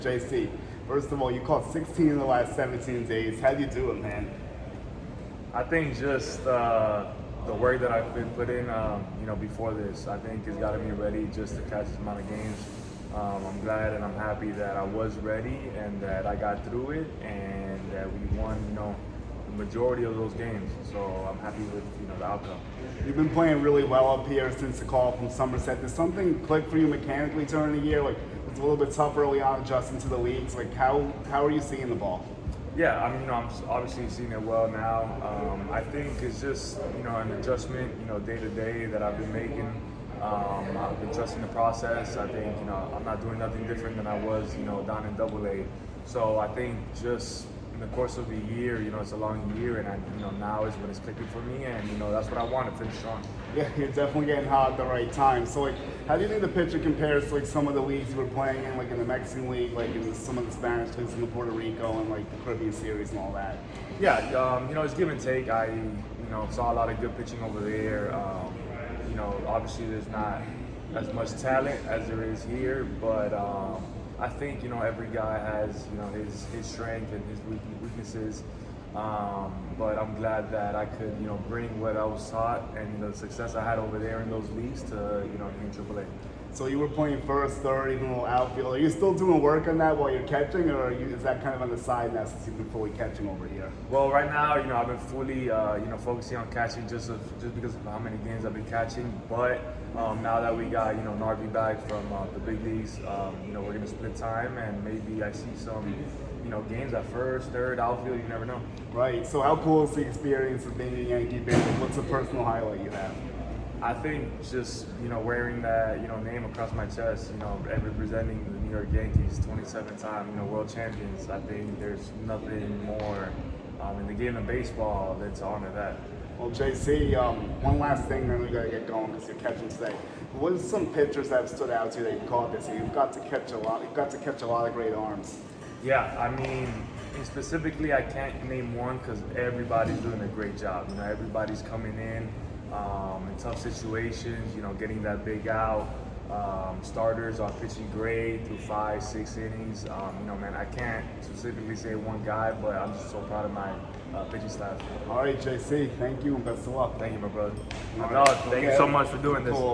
J.C., first of all, you caught 16 in the last 17 days. How'd you do it, man? I think just the work that I've been put in, before this, I think has got me ready just to catch this amount of games. I'm glad and I'm happy that I was ready and that I got through it and that we won, the majority of those games. So I'm happy with, the outcome. You've been playing really well up here since the call from Somerset. Did something click for you mechanically during the year? Like, it's a little bit tough early on adjusting to the leagues. Like, how are you seeing the ball? Yeah, I'm obviously seeing it well now. I think it's just, an adjustment, day to day that I've been making. I've been trusting the process. I think, I'm not doing nothing different than I was, down in AA. So I think just in the course of the year, it's a long year, and now is when it's clicking for me, and that's what I want to finish strong. Yeah, you're definitely getting hot at the right time. So, like, how do you think the pitcher compares to like some of the leagues you were playing in, like in the Mexican League, like in some of the Spanish leagues in the Puerto Rico and like the Caribbean Series and all that? Yeah, it's give and take. I, saw a lot of good pitching over there. Obviously there's not as much talent as there is here, but I think every guy has his strength and his weaknesses. But I'm glad that I could bring what I was taught and the success I had over there in those leagues to here in AAA. So you were playing first, third, even a little outfield. Are you still doing work on that while you're catching, or is that kind of on the side now since you've been fully catching over here? Well, right now, I've been fully, focusing on catching just because of how many games I've been catching. But now that we got, Narvi back from the big leagues, we're gonna split time, and maybe I see some, games at first, third, outfield. You never know. Right. So how cool is the experience of being a Yankee fan? What's a personal highlight you have? I think just, wearing that, name across my chest, and representing the New York Yankees, 27-time, world champions. I think there's nothing more in the game of baseball than to honor that. Well, J.C., one last thing, then we gotta get going because you're catching today. What are some pitchers that have stood out to you that you caught this year? You've got to catch a lot. You've got to catch a lot of great arms. Yeah, specifically, I can't name one because everybody's doing a great job. Everybody's coming in tough situations, getting that big out. Starters are pitching great through 5-6 innings. I can't specifically say one guy, but I'm just so proud of my pitching staff. All right, J.C., thank you and best of luck. Thank you, my brother. All right. Thank you so much for doing this. Cool.